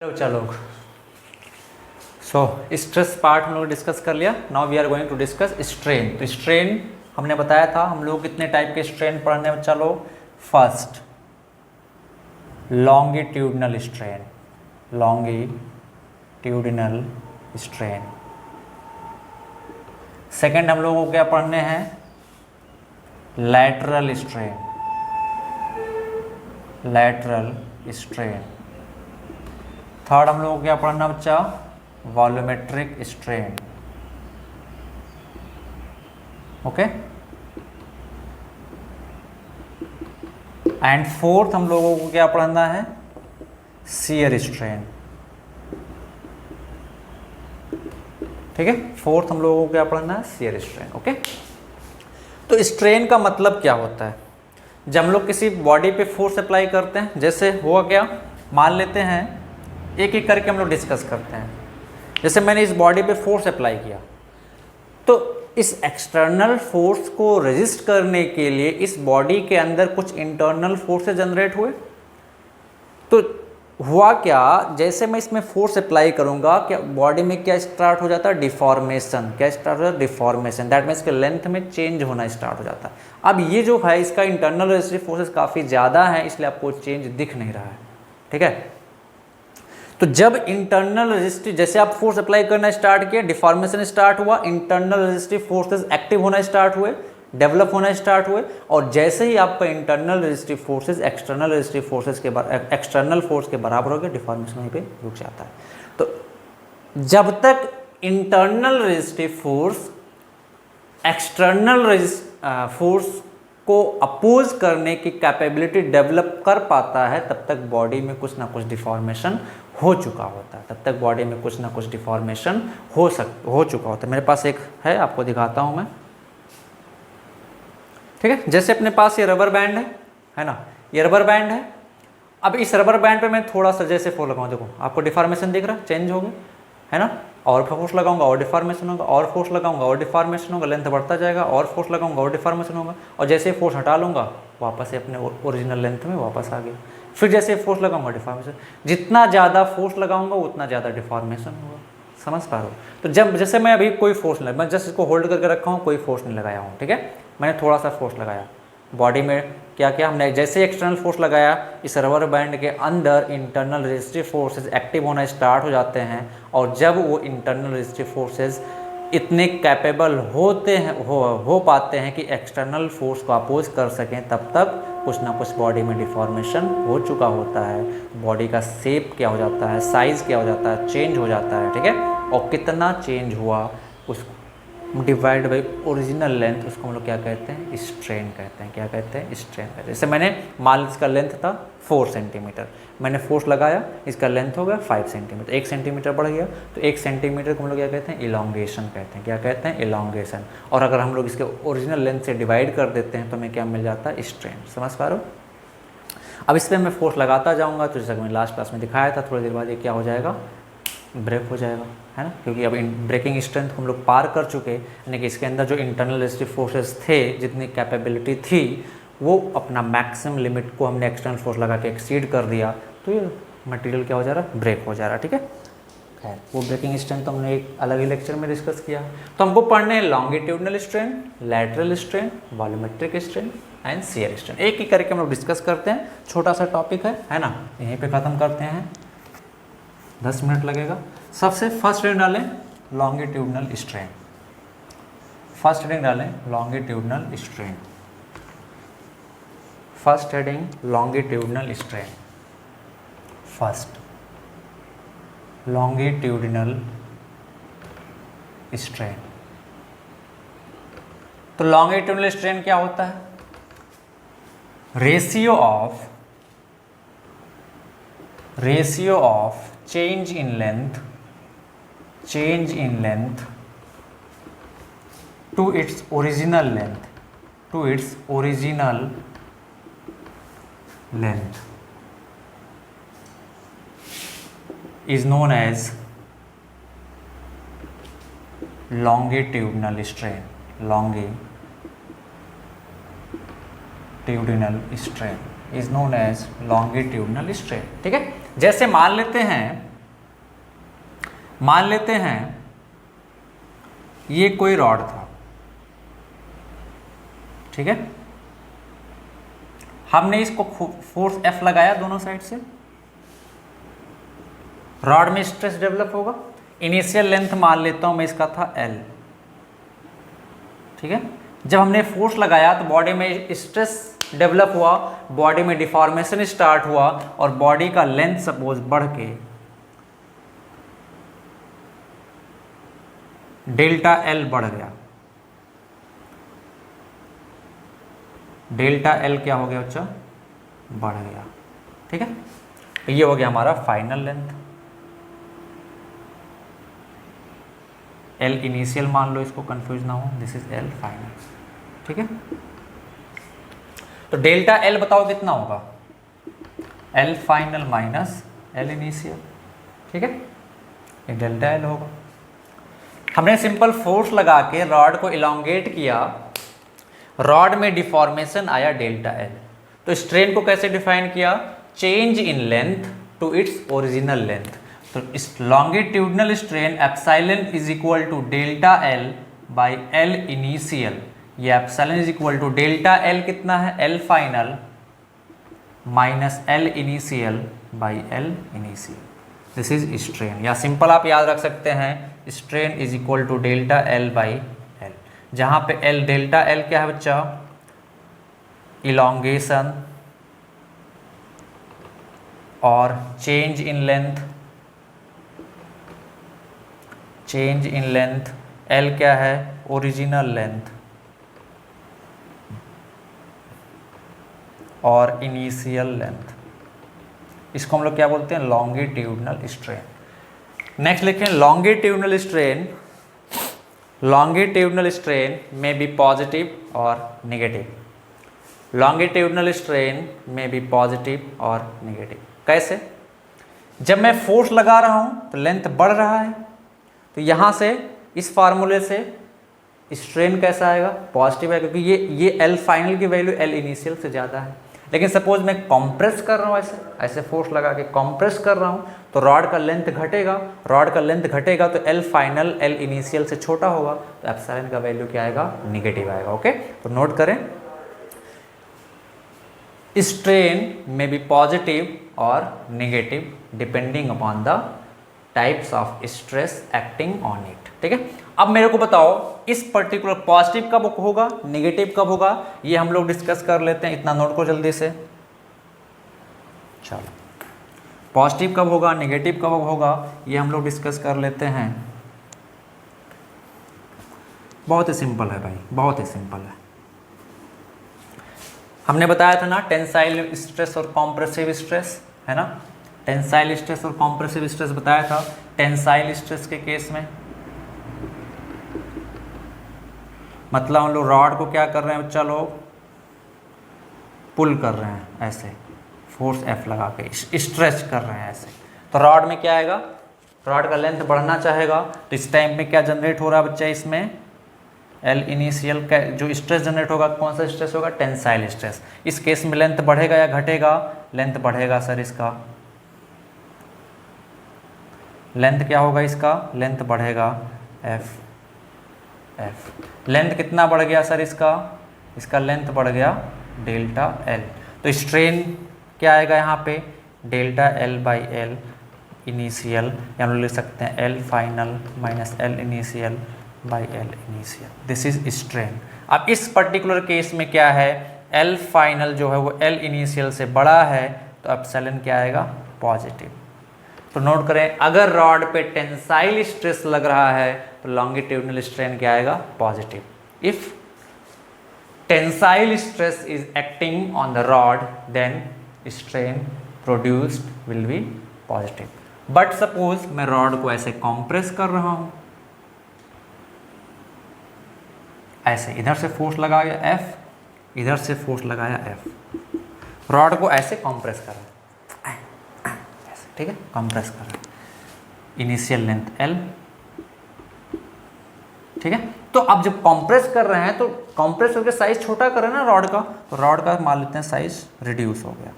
चलो stress part हम लोग डिस्कस कर लिया। Now we are going to discuss strain. तो स्ट्रेन हमने बताया था हम लोग कितने टाइप के स्ट्रेन पढ़ने में। चलो first longitudinal strain, longitudinal strain. Second हम लोगों को क्या पढ़ने हैं, lateral strain, lateral strain. Third हम लोगों को क्या पढ़ना बच्चा, volumetric strain. Okay, and fourth हम लोगों को क्या पढ़ना है, शियर स्ट्रेन। ठीक है, फोर्थ हम लोगों को क्या पढ़ना है, शियर स्ट्रेन। ओके, तो स्ट्रेन का मतलब क्या होता है, जब हम लोग किसी बॉडी पे फोर्स अप्लाई करते हैं, जैसे हुआ क्या, मान लेते हैं एक एक करके हम लोग डिस्कस करते हैं। जैसे मैंने इस बॉडी पे फोर्स अप्लाई किया, तो इस एक्सटर्नल फोर्स को रेजिस्ट करने के लिए इस बॉडी के अंदर कुछ इंटरनल फोर्सेस जनरेट हुए। तो हुआ क्या, जैसे मैं इसमें फोर्स अप्लाई करूंगा, क्या बॉडी में क्या स्टार्ट हो जाता है, डिफॉर्मेशन। क्या स्टार्ट हो जाता है, डिफॉर्मेशन। दैट मीन्स के लेंथ में चेंज होना स्टार्ट हो जाता है। अब ये जो है इसका इंटरनल रेजिस्टिव फोर्सेस काफ़ी ज़्यादा है, इसलिए आपको चेंज दिख नहीं रहा है। ठीक है, तो जब इंटरनल रेजिस्टिव, जैसे आप फोर्स अप्लाई करना स्टार्ट किया, डिफॉर्मेशन स्टार्ट हुआ, इंटरनल रेजिस्टिव फोर्सेस एक्टिव होना स्टार्ट हुए, डेवलप होना स्टार्ट हुए, और जैसे ही आपका internal resistive forces external resistive forces के एक्सटर्नल फोर्स के बराबर हो गया, डिफॉर्मेशन वहीं पे रुक जाता है। तो जब तक internal resistive force external force को अपोज करने की कैपेबिलिटी डेवलप कर पाता है, तब तक बॉडी में कुछ ना कुछ डिफॉर्मेशन हो चुका होता है। तब तक बॉडी में कुछ ना कुछ डिफॉर्मेशन हो चुका होता है। मेरे पास एक है, आपको दिखाता हूं मैं। ठीक है, जैसे अपने पास ये रबर बैंड है ना, ये रबर बैंड है। अब इस रबर बैंड पे मैं थोड़ा सा जैसे फोर्स लगाऊं, देखो आपको डिफॉर्मेशन दिख रहा है, चेंज हो गया है ना। और फोर्स लगाऊंगा और डिफॉर्मेशन होगा, और फोर्स लगाऊंगा और डिफॉर्मेशन होगा, लेंथ बढ़ता जाएगा, और फोर्स लगाऊंगा और डिफॉर्मेशन होगा, और जैसे फोर्स हटा लूंगा वापस से अपने ओरिजिनल लेंथ में वापस आ गया। फिर जैसे फोर्स लगाऊंगा डिफॉर्मेशन, जितना ज़्यादा फोर्स लगाऊंगा उतना ज़्यादा डिफॉर्मेशन होगा। समझ पा रहे हो। तो जब जैसे मैं अभी कोई फोर्स नहीं, मैं जस्ट इसको होल्ड करके रखा हूँ, कोई फोर्स नहीं लगाया हूँ। ठीक है, मैंने थोड़ा सा फोर्स लगाया, बॉडी में क्या किया हमने, जैसे एक्सटर्नल फोर्स लगाया, इस रबर बैंड के अंदर इंटरनल रेजिस्टिव फोर्सेस एक्टिव होना स्टार्ट हो जाते हैं। और जब वो इंटरनल रेजिस्टिव फोर्सेस इतने कैपेबल होते हैं, हो पाते हैं कि एक्सटर्नल फोर्स को अपोज कर सकें, तब तक कुछ ना कुछ बॉडी में डिफॉर्मेशन हो चुका होता है। बॉडी का शेप क्या हो जाता है, साइज़ क्या हो जाता है, चेंज हो जाता है। ठीक है, और कितना चेंज हुआ उस डिवाइड बाई ओरिजिनल लेंथ, उसको हम लोग क्या कहते हैं, स्ट्रेन कहते हैं। क्या कहते हैं, स्ट्रेन कहते हैं। जैसे मैंने मान लीजिए इसका लेंथ था 4 सेंटीमीटर, मैंने फोर्स लगाया, इसका लेंथ हो गया 5 सेंटीमीटर, 1 सेंटीमीटर बढ़ गया, तो 1 सेंटीमीटर को हम लोग क्या कहते हैं, इलॉन्गेशन कहते हैं। क्या कहते हैं, इलॉन्गेशन। और अगर हम लोग इसके ओरिजिनल लेंथ से डिवाइड कर देते हैं तो हमें क्या मिल जाता है, स्ट्रेन। समझ पा रहे हो। अब इस पर मैं फोर्स लगाता जाऊँगा, तो जैसा मैंने लास्ट क्लास में दिखाया था, थोड़ी देर बाद ये क्या हो जाएगा, ब्रेक हो जाएगा, है ना। क्योंकि अब ब्रेकिंग स्ट्रेंथ हम लोग पार कर चुके, यानी कि इसके अंदर जो इंटरनल रेजिस्टिव फोर्सेस थे, जितनी कैपेबिलिटी थी, वो अपना मैक्सिमम लिमिट को हमने एक्सटर्नल फोर्स लगा के एक्सीड कर दिया, तो ये मटेरियल क्या हो जा रहा है, ब्रेक हो जा रहा है। ठीक है, खैर वो ब्रेकिंग स्ट्रेंथ तो हमने एक अलग ही लेक्चर में डिस्कस किया। तो हमको पढ़ने हैं longitudinal strain, lateral strain, volumetric strain and shear strain. एक एक करके हम लोग डिस्कस करते हैं। छोटा सा टॉपिक है ना, यहीं पे ख़त्म करते हैं, 10 मिनट लगेगा। सबसे फर्स्ट हेडिंग डालें लॉन्गिट्यूडनल स्ट्रेन। फर्स्ट हेडिंग डालें longitudinal strain. First heading longitudinal strain. First longitudinal strain. तो लॉन्गिट्यूडनल स्ट्रेन क्या होता है, ratio of change in length to its original length is known as longitudinal strain. Longitudinal strain is known as longitudinal strain। ठीक है, जैसे मान लेते हैं मान लेते हैं ये कोई रॉड था, ठीक है, हमने इसको फोर्स F लगाया दोनों साइड से, रॉड में स्ट्रेस डेवलप होगा। इनिशियल लेंथ मान लेता हूं मैं इसका था L, ठीक है। जब हमने फोर्स लगाया तो बॉडी में स्ट्रेस डेवलप हुआ, बॉडी में डिफॉर्मेशन स्टार्ट हुआ और बॉडी का लेंथ सपोज बढ़ के डेल्टा L बढ़ गया। डेल्टा L क्या हो गया बच्चा? बढ़ गया, ठीक है। तो ये हो गया हमारा फाइनल लेंथ। L इनिशियल मान लो, इसको कंफ्यूज ना हो, दिस इज L फाइनल, ठीक है। तो डेल्टा L बताओ कितना होगा? L final minus L initial, ठीक है, ये डेल्टा L होगा। हमने सिंपल फोर्स लगा के रॉड को इलोंगेट किया, रॉड में डिफॉर्मेशन आया डेल्टा L। तो स्ट्रेन को कैसे डिफाइन किया? Change in length to its original length. तो इस longitudinal strain epsilon is equal to delta L by L initial. ये epsilon is equal to delta L कितना है? L final minus L initial by L initial. This is strain, या simple आप याद रख सकते हैं strain is equal to delta L by L, जहाँ पे L डेल्टा L क्या है बच्चा? इलोंगेशन और change in length. Change in length, L क्या है? ओरिजिनल लेंथ और इनिशियल लेंथ। इसको हम लोग क्या बोलते हैं? Longitudinal strain. नेक्स्ट लिखें लॉन्गिट्यूडनल स्ट्रेन। लॉन्गिट्यूडनल स्ट्रेन में बी पॉजिटिव और नेगेटिव। लॉन्गिट्यूडनल स्ट्रेन में बी पॉजिटिव और नेगेटिव। कैसे? जब मैं फोर्स लगा रहा हूँ तो लेंथ बढ़ रहा है, तो यहाँ से इस फार्मूले से स्ट्रेन कैसा आएगा? पॉजिटिव है, क्योंकि ये L फाइनल की वैल्यू L इनिशियल से ज़्यादा है। लेकिन सपोज मैं कंप्रेस कर रहा हूँ, ऐसे फोर्स लगा के कंप्रेस कर रहा हूँ, तो रॉड का लेंथ घटेगा। रॉड का लेंथ घटेगा तो L फाइनल L इनिशियल से छोटा होगा, तो एप्सिलॉन का वैल्यू क्या आएगा? निगेटिव आएगा। ओके, तो नोट करें स्ट्रेन में बी पॉजिटिव और negative depending upon the types of stress acting on it, ठीक है। अब मेरे को बताओ इस पर्टिकुलर पॉजिटिव कब होगा, नेगेटिव कब होगा, ये हम लोग डिस्कस कर लेते हैं। इतना नोट को जल्दी से। चलो, पॉजिटिव कब होगा, नेगेटिव कब होगा, ये हम लोग डिस्कस कर लेते हैं। बहुत ही सिंपल है भाई, बहुत ही सिंपल है। हमने बताया था ना टेंसाइल स्ट्रेस और कॉम्प्रेसिव स्ट्रेस, है ना। टेंसाइल स्ट्रेस और कॉम्प्रेसिव स्ट्रेस बताया था। टेंसाइल स्ट्रेस के केस में मतलब हम लोग रॉड को क्या कर रहे हैं बच्चा, लोग पुल कर रहे हैं ऐसे, फोर्स F लगा के स्ट्रेच कर रहे हैं ऐसे, तो रॉड में क्या आएगा? रॉड का लेंथ बढ़ना चाहेगा, तो इस टाइम में क्या जनरेट हो रहा है बच्चा? इसमें L इनिशियल का जो स्ट्रेस जनरेट होगा, कौन सा स्ट्रेस होगा? Tensile stress. इस केस में लेंथ बढ़ेगा या घटेगा? लेंथ बढ़ेगा सर। इसका लेंथ क्या होगा? इसका लेंथ बढ़ेगा F। लेंथ कितना बढ़ गया सर? इसका लेंथ बढ़ गया डेल्टा L। तो स्ट्रेन क्या आएगा यहाँ पे? Delta L by L initial, या हम लिख सकते हैं L final minus L initial by L initial. This is strain. अब इस पर्टिकुलर केस में क्या है? L फाइनल जो है वो L इनिशियल से बड़ा है, तो एप्सिलॉन क्या आएगा? पॉजिटिव। तो नोट करें, अगर रॉड पे टेंसाइल स्ट्रेस लग रहा है तो लॉन्गिट्यूडनल स्ट्रेन क्या आएगा? Positive. If tensile stress is acting on the rod then strain produced will be positive. But suppose मैं रॉड को ऐसे कॉम्प्रेस कर रहा हूं, ऐसे इधर से फोर्स लगाया F, इधर से फोर्स लगाया F, रॉड को ऐसे कॉम्प्रेस कर रहा है, ठीक है, कंप्रेस कर रहा है, इनिशियल लेंथ L, ठीक है। तो अब जब कंप्रेस कर रहे हैं तो कंप्रेस करके साइज छोटा कर रहे हैं ना रॉड का, तो रॉड का मान लेते हैं साइज रिड्यूस हो गया,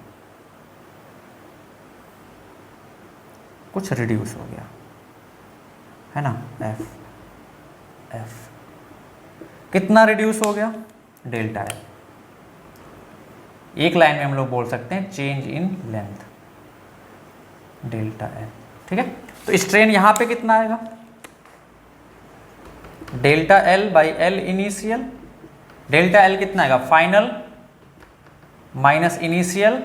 कुछ रिड्यूस हो गया, है ना, एफ एफ कितना रिड्यूस हो गया, डेल्टा एल। एक लाइन में हम लोग बोल सकते हैं change in length delta L. ठीक है, तो स्ट्रेन यहां पे कितना आएगा, delta L by L initial. Delta L कितना आएगा, final minus initial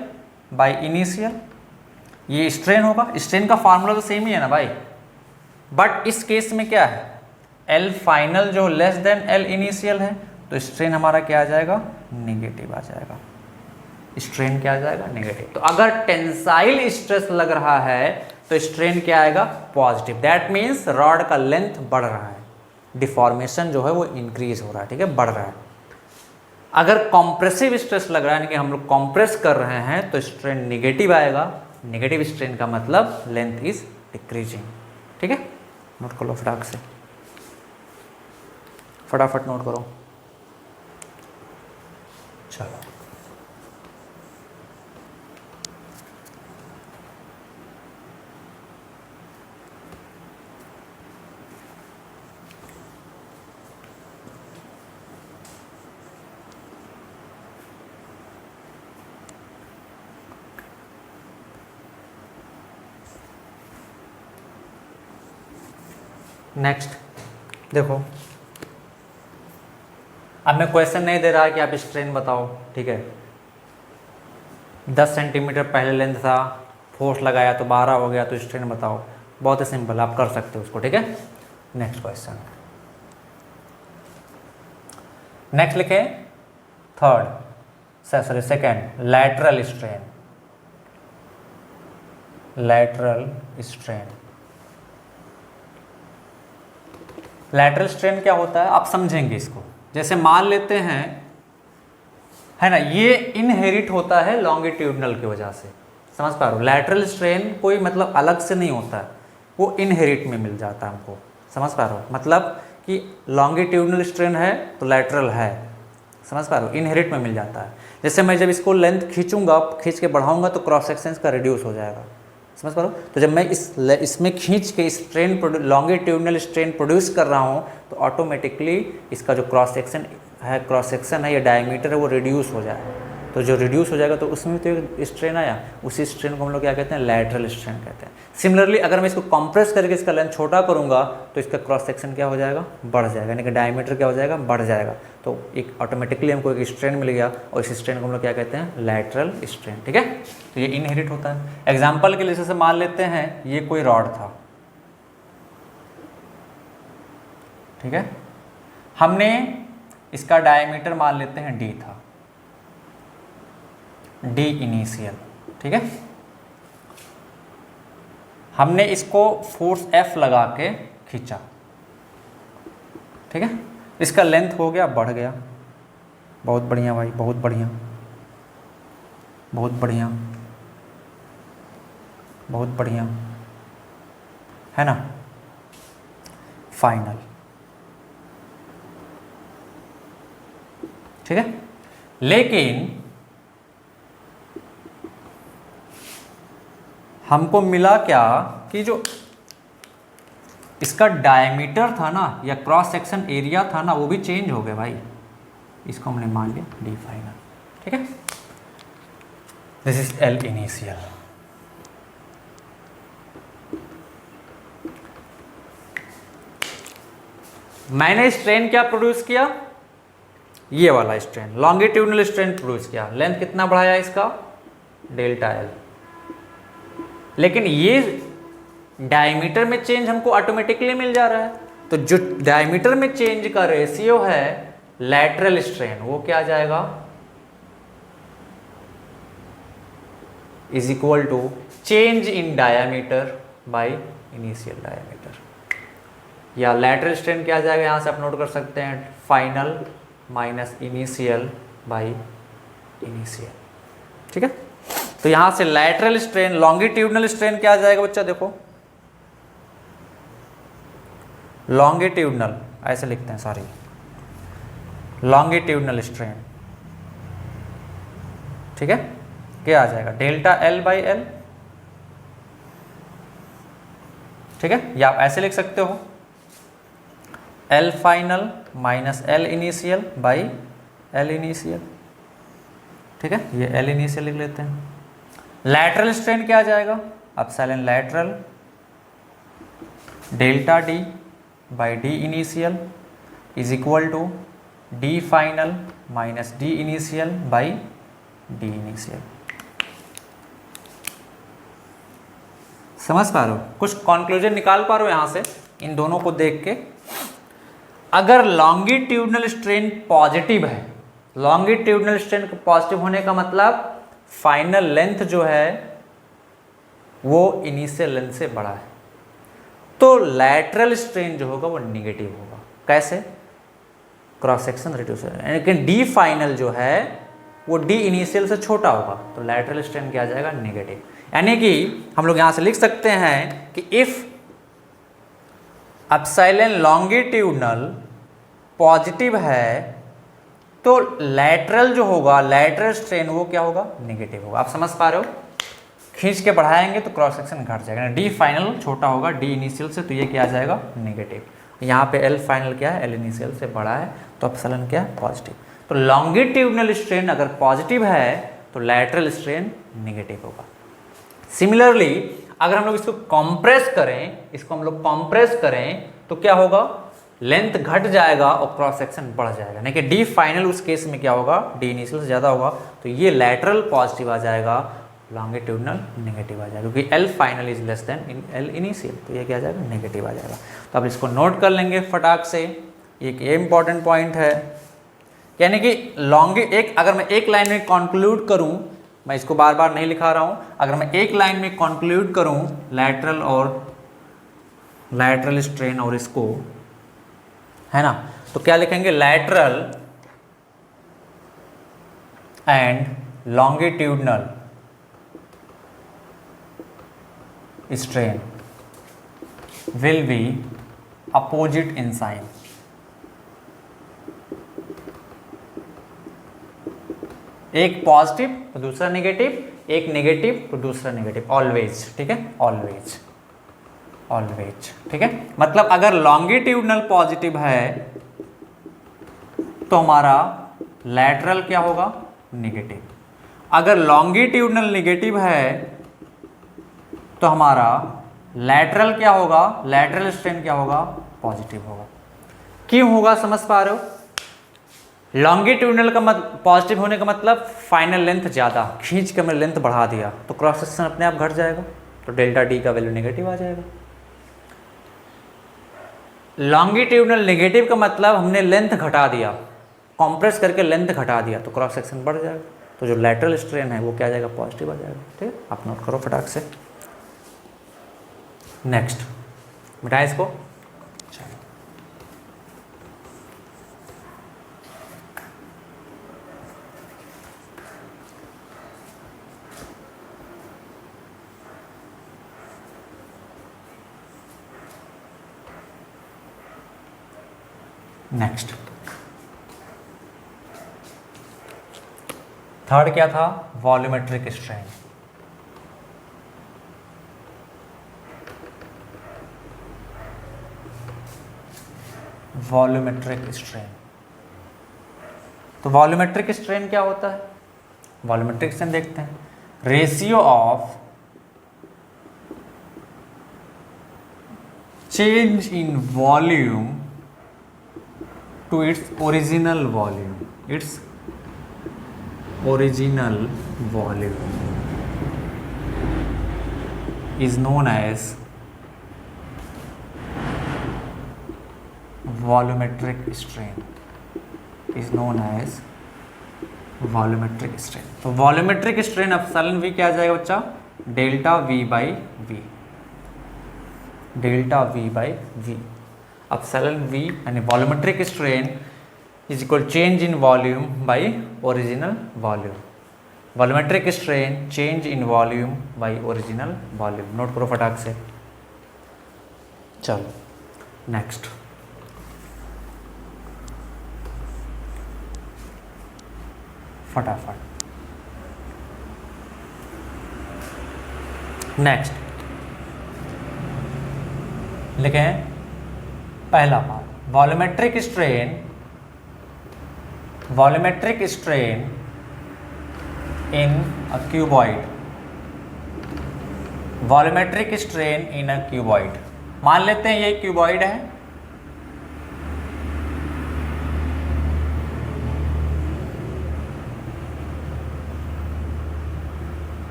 by initial. ये स्ट्रेन होगा, स्ट्रेन का फार्मूला तो सेम ही है ना भाई, बट इस केस में क्या है, एल फाइनल जो लेस देन एल इनिशियल है, तो स्ट्रेन हमारा क्या आ जाएगा, नेगेटिव आ जाएगा। स्ट्रेन क्या आ जाएगा, नेगेटिव। तो अगर टेंसाइल स्ट्रेस लग रहा है तो स्ट्रेन क्या आएगा, पॉजिटिव। दैट मीन्स रॉड का लेंथ बढ़ रहा है, डिफॉर्मेशन जो है वो इंक्रीज हो रहा है, ठीक है, बढ़ रहा है। अगर कॉम्प्रेसिव स्ट्रेस लग रहा है, यानी कि हम लोग कॉम्प्रेस कर रहे हैं, तो स्ट्रेन नेगेटिव आएगा। नेगेटिव स्ट्रेन का मतलब लेंथ इज डिक्रीजिंग। ठीक है, नोट कर लो फटाक से, फटाफट नोट करो। चलो नेक्स्ट देखो, अब मैं क्वेश्चन नहीं दे रहा कि आप स्ट्रेन बताओ, ठीक है। 10 सेंटीमीटर पहले लेंथ था, फोर्स लगाया तो 12 हो गया, तो स्ट्रेन बताओ। बहुत ही सिंपल, आप कर सकते हो उसको, ठीक है। नेक्स्ट क्वेश्चन, नेक्स्ट लिखे sorry second, lateral strain. Lateral strain, lateral strain क्या होता है आप समझेंगे इसको। जैसे मान लेते हैं, है ना, ये इनहेरिट होता है लॉन्गिट्यूडनल की वजह से, समझ पा रहे हो। लैटरल स्ट्रेन कोई मतलब अलग से नहीं होता है, वो इनहेरिट में मिल जाता है हमको, समझ पा रहे हो। मतलब कि लॉन्गिट्यूडनल स्ट्रेन है तो लैटरल है, समझ पा रहे हो, इनहेरिट में मिल जाता है। जैसे मैं जब इसको लेंथ खींचूंगा, खींच के बढ़ाऊंगा तो क्रॉस सेक्शन का रिड्यूस हो जाएगा, समझ पा रहे हो। तो जब मैं इसमें खींच के स्ट्रेन लॉन्गिट्यूडनल स्ट्रेन प्रोड्यूस कर रहा हूँ, तो ऑटोमेटिकली इसका जो क्रॉस सेक्शन है या डायमीटर है वो रिड्यूस हो जाए। तो जो रिड्यूस हो जाएगा तो उसमें तो एक स्ट्रेन आया, उसी स्ट्रेन को हम लोग क्या कहते हैं, लैटरल स्ट्रेन कहते हैं। सिमिलरली अगर मैं इसको कंप्रेस करके इसका लेंथ छोटा करूंगा तो इसका क्रॉस सेक्शन क्या हो जाएगा, बढ़ जाएगा, यानी कि डायमीटर क्या हो जाएगा, बढ़ जाएगा। तो एक ऑटोमेटिकली हमको एक स्ट्रेन मिल गया, और इस स्ट्रेन को हम लोग क्या कहते हैं, लैटरल स्ट्रेन, ठीक है। तो ये इनहेरिट होता है। एग्जाम्पल के लिए जैसे मान लेते हैं ये कोई रॉड था, ठीक है, हमने इसका डायमीटर मान लेते हैं डी था, डी इनिशियल, ठीक है। हमने इसको फोर्स एफ लगा के खींचा, ठीक है, इसका लेंथ हो गया, बढ़ गया। बहुत बढ़िया भाई, बहुत बढ़िया, बहुत बढ़िया, बहुत बढ़िया, है ना। फाइनल, ठीक है। लेकिन हमको मिला क्या कि जो इसका डायमीटर था ना, या क्रॉस सेक्शन एरिया था ना, वो भी चेंज हो गया भाई। इसको हमने मान लिया डी फाइनल, ठीक है। This is L initial. मैंने स्ट्रेन क्या प्रोड्यूस किया, ये वाला स्ट्रेन, लॉन्गिट्यूडनल स्ट्रेन प्रोड्यूस किया। लेंथ कितना बढ़ाया इसका, डेल्टा एल। लेकिन ये डायमीटर में चेंज हमको ऑटोमेटिकली मिल जा रहा है, तो जो डायमीटर में चेंज का रेशियो है लैटरल स्ट्रेन, वो क्या आ जाएगा, is equal to change in diameter by initial diameter. या लैटरल स्ट्रेन क्या आ जाएगा, यहां से आप नोट कर सकते हैं, final minus initial by initial, ठीक है। तो यहां से लैटरल स्ट्रेन, लॉन्गिट्यूडनल स्ट्रेन क्या आ जाएगा बच्चा, देखो लॉन्गिट्यूडनल ऐसे लिखते हैं, सॉरी, लॉन्गिट्यूडनल स्ट्रेन, ठीक है, क्या आ जाएगा, डेल्टा एल बाई एल, ठीक है। या आप ऐसे लिख सकते हो L final minus L initial by L initial, ठीक है, ये एल इनिशियल लिख लेते हैं। लैटरल स्ट्रेन क्या आ जाएगा, epsilon lateral delta D by D initial is equal to D final minus D initial by D initial. समझ पा रहे हो, कुछ कंक्लूजन निकाल पा रहे हो यहाँ से इन दोनों को देख के। अगर लॉन्गिट्यूडनल स्ट्रेन पॉजिटिव है, लॉन्गिट्यूडनल स्ट्रेन पॉजिटिव होने का मतलब फाइनल लेंथ जो है वो इनिशियल लेंथ से बड़ा है, तो लैटरल स्ट्रेन जो होगा वो निगेटिव होगा। कैसे, क्रॉस सेक्शन रिड्यूस है, लेकिन डी फाइनल जो है वो डी इनिशियल से छोटा होगा, तो लैटरल स्ट्रेन क्या आ जाएगा, नेगेटिव। यानी कि हम लोग यहाँ से लिख सकते हैं कि इफ एप्सिलॉन लॉन्गिट्यूडनल पॉजिटिव है तो लैटरल जो होगा, लैटरल स्ट्रेन वो क्या होगा, नेगेटिव होगा। आप समझ पा रहे हो, खींच के बढ़ाएंगे तो क्रॉस सेक्शन घट जाएगा, डी फाइनल छोटा होगा डी इनिशियल से, तो ये क्या आ जाएगा, नेगेटिव। यहाँ पे एल फाइनल क्या है, एल इनिशियल से बड़ा है, तो एप्सिलॉन क्या है, पॉजिटिव। तो लॉन्गिट्यूडनल स्ट्रेन अगर पॉजिटिव है तो लैटरल स्ट्रेन नेगेटिव होगा। सिमिलरली अगर हम लोग इसको कॉम्प्रेस करें, इसको हम लोग कॉम्प्रेस करें तो क्या होगा, लेंथ घट जाएगा और क्रॉस सेक्शन बढ़ जाएगा, नहीं कि डी फाइनल उस केस में क्या होगा, डी इनिशियल से ज़्यादा होगा, तो ये लैटरल पॉजिटिव आ जाएगा, लॉन्गिट्यूडनल नेगेटिव आ जाएगा, क्योंकि L final is less than L initial, तो ये क्या आ जाएगा, नेगेटिव आ जाएगा। तो अब इसको नोट कर लेंगे फटाक से, एक ये इंपॉर्टेंट पॉइंट है। यानी कि अगर मैं एक लाइन में कंक्लूड करूं, मैं इसको बार बार नहीं लिखा रहा हूं, अगर मैं एक लाइन में कंक्लूड करूं लैटरल स्ट्रेन और इसको, है ना, तो क्या लिखेंगे, lateral and longitudinal strain will be opposite in sign. एक पॉजिटिव तो दूसरा नेगेटिव, एक नेगेटिव तो दूसरा नेगेटिव, ऑलवेज, ठीक है, ऑलवेज ऑलवेज, ठीक है। मतलब अगर लॉन्गिट्यूडनल पॉजिटिव है तो हमारा लैटरल क्या होगा, नेगेटिव। अगर लॉन्गिट्यूडनल नेगेटिव है तो हमारा लैटरल क्या होगा, लैटरल स्ट्रेन क्या होगा, पॉजिटिव होगा। क्यों होगा, समझ पा रहे हो, लॉन्गिट्यूडनल का पॉजिटिव होने का मतलब फाइनल लेंथ ज़्यादा, खींच के मैंने लेंथ बढ़ा दिया तो क्रॉस सेक्शन अपने आप घट जाएगा, तो डेल्टा डी का वैल्यू नेगेटिव आ जाएगा। लॉन्गिट्यूडनल नेगेटिव का मतलब हमने लेंथ घटा दिया, कॉम्प्रेस करके लेंथ घटा दिया, तो क्रॉस सेक्शन बढ़ जाएगा, तो जो लैटरल स्ट्रेन है वो क्या आ जाएगा, पॉजिटिव आ जाएगा, ठीक है। आप नोट करो फटाक से। नेक्स्ट मिटाएं इसको, नेक्स्ट थर्ड क्या था, वॉल्यूमेट्रिक स्ट्रेन। वॉल्यूमेट्रिक स्ट्रेन, तो वॉल्यूमेट्रिक स्ट्रेन क्या होता है, वॉल्यूमेट्रिक स्ट्रेन देखते हैं, ratio of change in volume to its original volume is known as volumetric strain, तो वॉल्यूमेट्रिक स्ट्रेन एप्सिलॉन वी क्या आ जाएगा बच्चा, delta V by V, epsilon V यानी volumetric strain is equal change in volume by original volume. Volumetric strain change in volume by original volume, note करो फटाक से। चलो नेक्स्ट, फटाफट नेक्स्ट लिखे हैं पहला part, volumetric strain in a cuboid, volumetric strain in a cuboid. मान लेते हैं ये क्यूबॉइड है,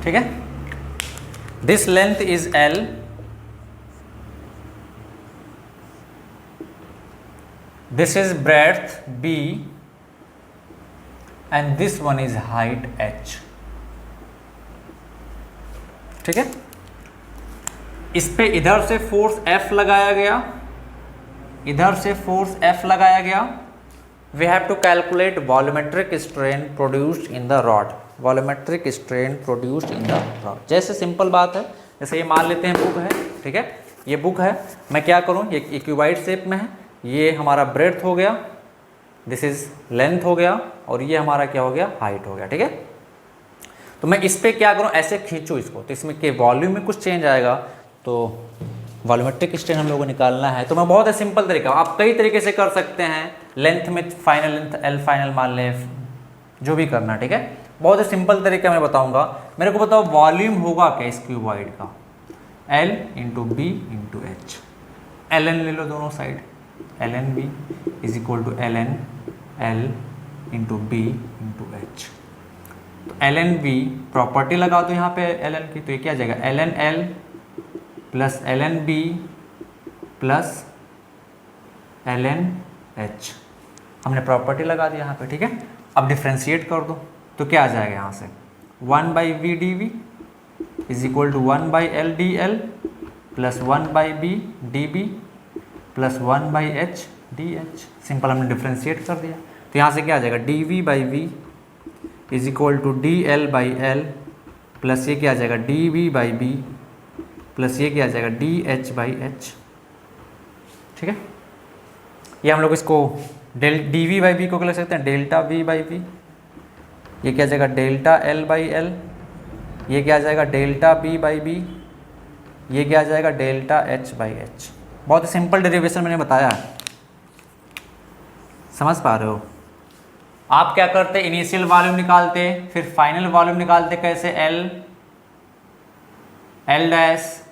ठीक है। This length is L, this is breadth B, and this one is height H, ठीक है। इस पे इधर से फोर्स F लगाया गया, इधर से फोर्स F लगाया गया। We have to calculate volumetric strain produced in the rod, volumetric strain produced in the rod. जैसे सिंपल बात है, जैसे ये मान लेते हैं बुक है, ठीक है, ये बुक है, मैं क्या करूँ, ये क्यूबाइड शेप में है, ये हमारा ब्रेड्थ हो गया, दिस इज लेंथ हो गया, और ये हमारा क्या हो गया, हाइट हो गया, ठीक है। तो मैं इस पर क्या करूँ, ऐसे खींचूँ इसको, तो इसमें के वॉल्यूम में कुछ चेंज आएगा, तो वॉल्यूमेट्रिक स्ट्रेन हम लोगों को निकालना है। तो मैं बहुत ही सिंपल तरीका, आप कई तरीके से कर सकते हैं, लेंथ में फाइनल लेंथ L फाइनल मान लें, जो भी करना, ठीक है। बहुत ही सिंपल तरीका मैं बताऊंगा। मेरे को बताओ वॉल्यूम होगा क्या इस क्यूबॉइड का, L into B into H, LN ले लो दोनों side, LN B is equal to LN L into B into H. तो LN B प्रॉपर्टी लगा दो यहाँ पे LN की, तो ये क्या आ जाएगा, LN L plus LN B plus LN H, हमने प्रॉपर्टी लगा दी यहाँ पे, ठीक है। अब डिफ्रेंशिएट कर दो, तो क्या आ जाएगा यहाँ से, 1 by V D V is equal to 1 by L D L plus 1 by B D B plus 1 by H D H. Simple हमने डिफ्रेंशिएट कर दिया, तो यहाँ से क्या आ जाएगा, D V by V is equal to D L by L plus ये क्या आ जाएगा, D V by B plus ये क्या आ जाएगा, डी एच बाई एच, ठीक है। ये हम लोग इसको डी वी बाई बी को क्या लिख सकते हैं, डेल्टा वी बाई वी, ये क्या आ जाएगा, डेल्टा एल बाई एल, ये क्या आ जाएगा, डेल्टा बी बाई बी, ये क्या आ जाएगा, डेल्टा एच बाई एच। बहुत ही सिंपल डेरिवेशन मैंने बताया है, समझ पा रहे हो। आप क्या करते, इनिशियल वॉल्यूम निकालते, फिर फाइनल वॉल्यूम निकालते, कैसे, L dash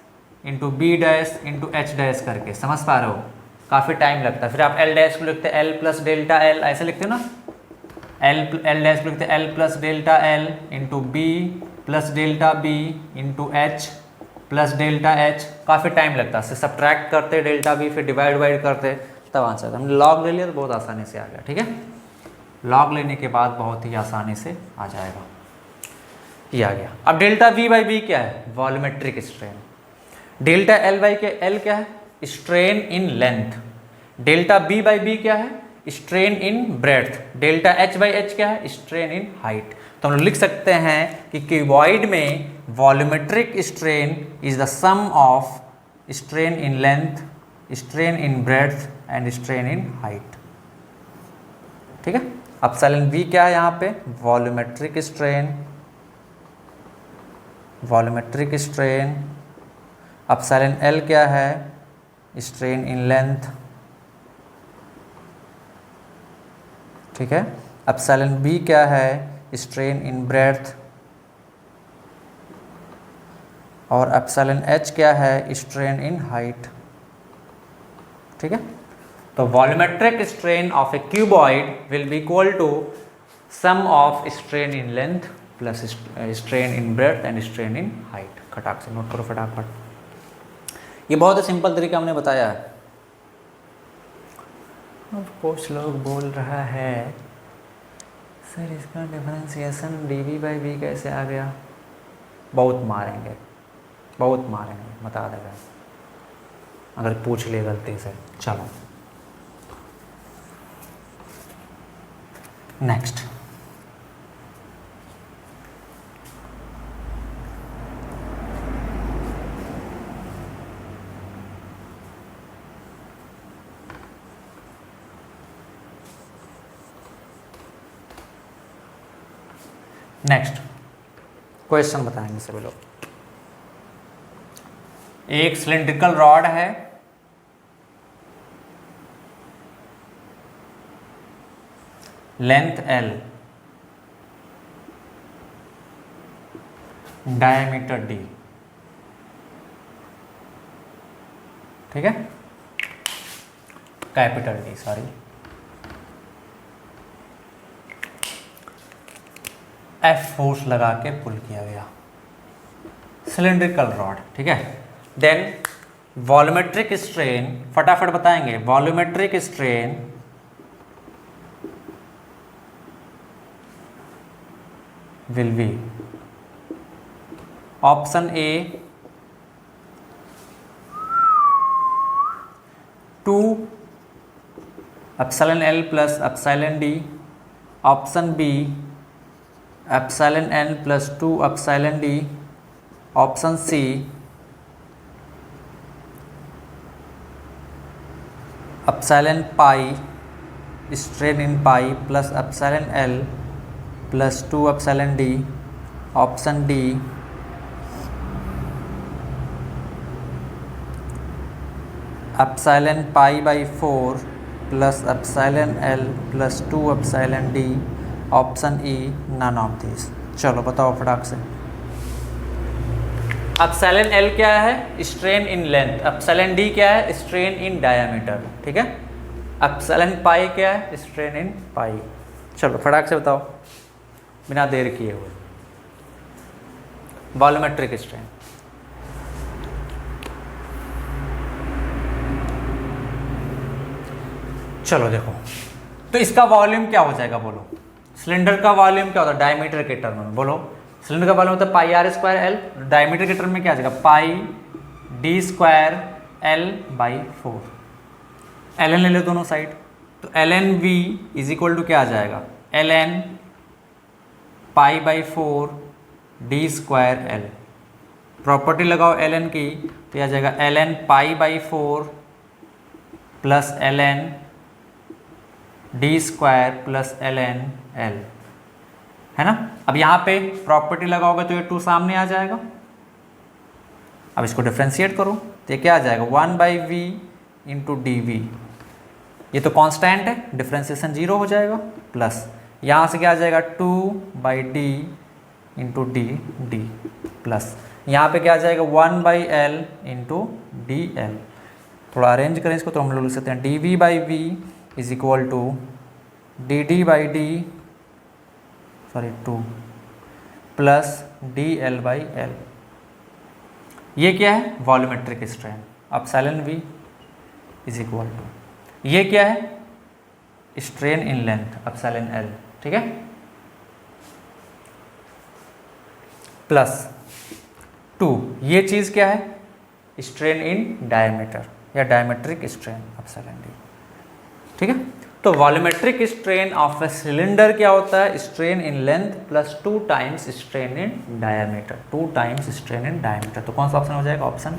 into B dash into H dash करके, समझ पा रहे हो। काफ़ी टाइम लगता है, फिर आप एल डैश को लिखते एल प्लस डेल्टा एल, ऐसे लिखते हो ना, एल डैश को लिखते L plus delta L into B plus delta B into H plus delta H. काफ़ी टाइम लगता है, सब्ट्रैक्ट करते डेल्टा बी, फिर डिवाइड करते, तब आंसर। हमने लॉग ले लिया तो बहुत आसानी से आ गया, ठीक है। लॉग लेने के बाद बहुत ही आसानी से आ जाएगा, ये आ गया। अब डेल्टा वी बाई बी क्या है, volumetric strain. Delta L by के एल क्या है, strain in length. Delta B by B क्या है, strain in breadth. Delta H by H क्या है, स्ट्रेन इन हाइट। तो हम लोग लिख सकते हैं कि क्यूबॉइड में volumetric strain is the sum of strain in length, strain in breadth and strain in height, ठीक है। एप्सिलॉन वी क्या है यहाँ पे, volumetric strain, volumetric strain. Epsilon L क्या है, स्ट्रेन इन लेंथ, ठीक है। एप्सिलॉन बी क्या है, स्ट्रेन इन ब्रेड्थ, और एप्सिलॉन एच क्या है, स्ट्रेन इन हाइट, ठीक है। तो volumetric strain of a cuboid will be equal to sum of strain in length plus strain in breadth and strain in height. खटाक से नोट करो फटाफट। ये बहुत ही सिंपल तरीका हमने बताया है। अब कुछ लोग बोल रहा है सर इसका differentiation D V by B कैसे आ गया। बहुत मारेंगे, बहुत मारेंगे, बता देगा अगर पूछ ले गलती से। चलो नेक्स्ट, नेक्स्ट क्वेश्चन बताएंगे सभी लोग। एक सिलिंड्रिकल रॉड है, लेंथ L, डायमीटर D, ठीक है, capital D, sorry, F force लगा के पुल किया गया, सिलिंड्रिकल रॉड, ठीक है। देन वॉल्यूमेट्रिक स्ट्रेन, फटाफट बताएंगे, volumetric strain will be option A 2 epsilon L plus epsilon D, option B epsilon N plus 2 epsilon D, option C epsilon pi strain in pi plus epsilon L plus 2 epsilon D, option D epsilon pi by 4 plus epsilon L plus 2 epsilon D, option E none of these। चलो बताओ फटाक से। Epsilon L क्या है? Strain in length. Epsilon D क्या है? Strain in diameter, ठीक है। एप्सिलॉन पाई क्या है? स्ट्रेन इन पाई। चलो फटाक से बताओ बिना देर किए हुए। वॉल्यूमेट्रिक स्ट्रेन, चलो देखो, तो इसका वॉल्यूम क्या हो जाएगा बोलो? सिलेंडर का वॉल्यूम क्या होता है डायमीटर के टर्म में? बोलो, सिलेंडर का वॉल्यूम होता है pi R square L, diameter के टर्म में क्या आ जाएगा? Pi D square L by 4। L N ले लो दोनों साइड, तो L N V is equal to क्या आ जाएगा? L N pi by 4 D square L. Property लगाओ एल एन की, तो आ जाएगा L N pi by 4 plus L N D square plus L N L, है ना। अब यहाँ पे प्रॉपर्टी लगाओगे तो ये 2 सामने आ जाएगा। अब इसको डिफ्रेंशिएट करो तो ये क्या आ जाएगा? 1 by V into D V, ये तो कांस्टेंट है, डिफ्रेंशिएशन 0 हो जाएगा, प्लस यहाँ से क्या आ जाएगा? 2 by D into D D, plus यहाँ पे क्या आ जाएगा? 1 by L into D L. थोड़ा अरेंज करें इसको तो हम लोग लिख सकते हैं D V by V is equal to D D by D, sorry 2 plus D L by L. ये क्या है? Volumetric strain. Epsilon V is equal to, ये क्या है? Strain in length epsilon L, ठीक है, प्लस 2, ये चीज़ क्या है? स्ट्रेन इन डायमीटर या डायमेट्रिक स्ट्रेन एप्सिलॉन डी, ठीक है। तो volumetric strain of a cylinder क्या होता है? Strain in length plus 2 times strain in diameter, 2 times strain in diameter. तो कौन सा ऑप्शन हो जाएगा? ऑप्शन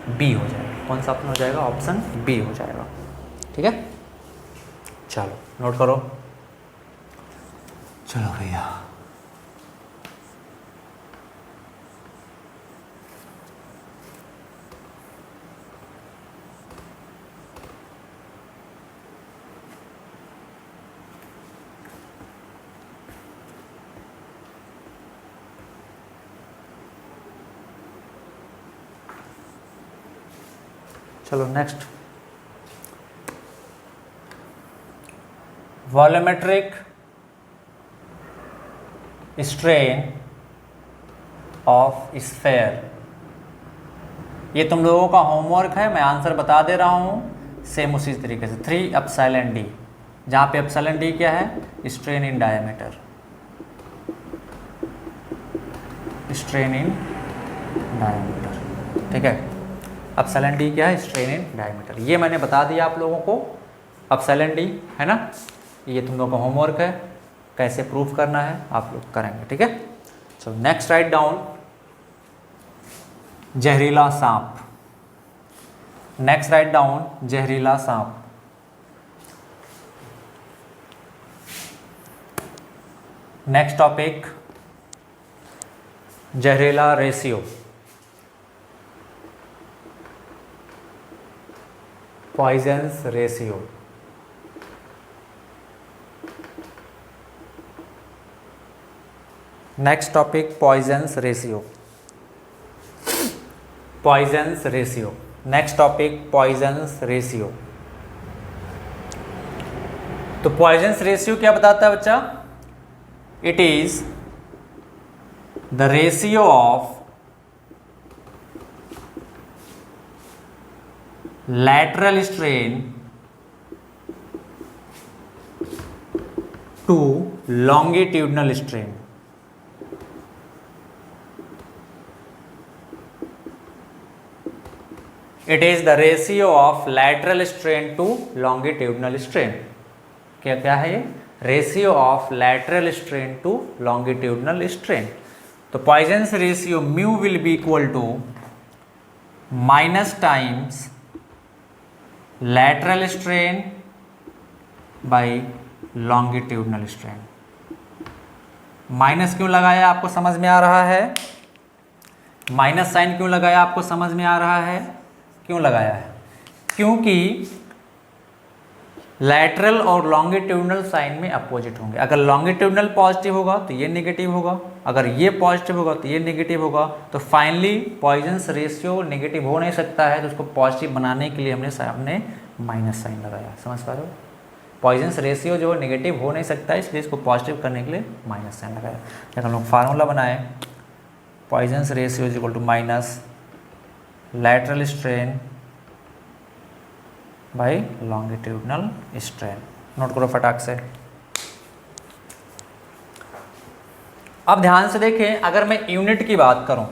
बी हो जाएगा। कौन सा ऑप्शन हो जाएगा? ऑप्शन बी हो जाएगा, ठीक है। चलो नोट करो, चलो भैया। चलो next, volumetric strain of sphere. ये तुम लोगों का होमवर्क है, मैं आंसर बता दे रहा हूँ सेम उसी तरीके से। 3 एप्सिलॉन डी, जहाँ पे एप्सिलॉन डी क्या है? Strain in diameter, strain in diameter, ठीक है। एप्सिलॉन डी क्या है? Strain in diameter. ये मैंने बता दिया आप लोगों को, एप्सिलॉन डी, है ना। ये तुम लोगों का होमवर्क है, कैसे प्रूफ करना है आप लोग करेंगे, ठीक है। सो नेक्स्ट राइट डाउन, जहरीला सांप। नेक्स्ट राइट डाउन, जहरीला सांप। नेक्स्ट टॉपिक, जहरीला ratio. Poisson's ratio. Next topic Poisson's ratio. Poisson's ratio, next topic Poisson's ratio. तो पॉइजन्स रेशियो क्या बताता है बच्चा? It is the ratio of lateral strain to longitudinal strain। It is the ratio of lateral strain to longitudinal strain। क्या क्या है ये? Ratio of lateral strain to longitudinal strain। तो Poisson's ratio mu will be equal to minus times lateral strain by longitudinal strain। Minus क्यों लगाया आपको समझ में आ रहा है? माइनस साइन क्यों लगाया आपको समझ में आ रहा है? क्यों लगाया है? क्योंकि लैटरल और लॉन्गिट्यूडनल साइन में अपोजिट होंगे। अगर लॉन्गिट्यूडनल पॉजिटिव होगा तो ये नेगेटिव होगा, अगर ये पॉजिटिव होगा तो ये नेगेटिव होगा। तो फाइनली पॉइजन्स रेशियो नेगेटिव हो नहीं सकता है, तो उसको पॉजिटिव बनाने के लिए हमने सामने माइनस साइन लगाया। समझ पा रहे हो? पॉइजन्स रेशियो जो नेगेटिव हो नहीं सकता है, इसलिए इसको पॉजिटिव करने के लिए माइनस साइन लगाया। जब हम लोग फार्मूला बनाए Poisson's ratio is equal to minus lateral strain by longitudinal strain. Note करो फटाक से। अब ध्यान से देखें, अगर मैं यूनिट की बात करूं,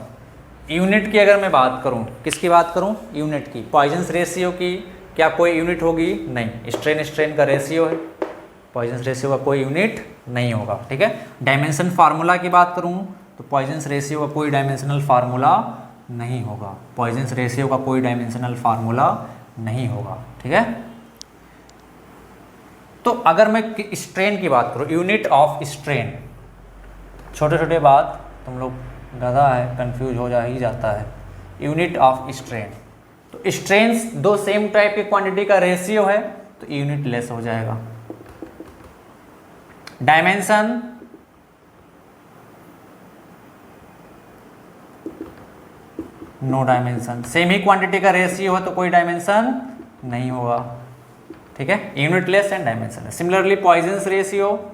यूनिट की अगर मैं बात करूं, किसकी बात करूं? यूनिट की। पॉइजन्स रेशियो की क्या कोई यूनिट होगी? नहीं। स्ट्रेन स्ट्रेन का रेशियो है, पॉइजन्स रेशियो का कोई यूनिट नहीं होगा। ठीक है। डायमेंशन फार्मूला की बात करूं तो पॉइजन्स रेशियो का कोई डायमेंशनल फार्मूला नहीं होगा। पॉइजन्स रेशियो का कोई डायमेंशनल फार्मूला नहीं होगा। ठीक है। तो अगर मैं स्ट्रेन की बात करूं, यूनिट ऑफ स्ट्रेन, छोटे छोटे बात तुम लोग गधा है, कंफ्यूज हो जा ही जाता है। यूनिट ऑफ स्ट्रेन, तो स्ट्रेन दो सेम टाइप की क्वांटिटी का रेशियो है तो यूनिट लेस हो जाएगा। Dimension, no dimension. सेम ही क्वांटिटी का रेशियो है तो कोई डायमेंशन नहीं होगा। ठीक है। Unitless and dimension. Similarly Poisson's ratio,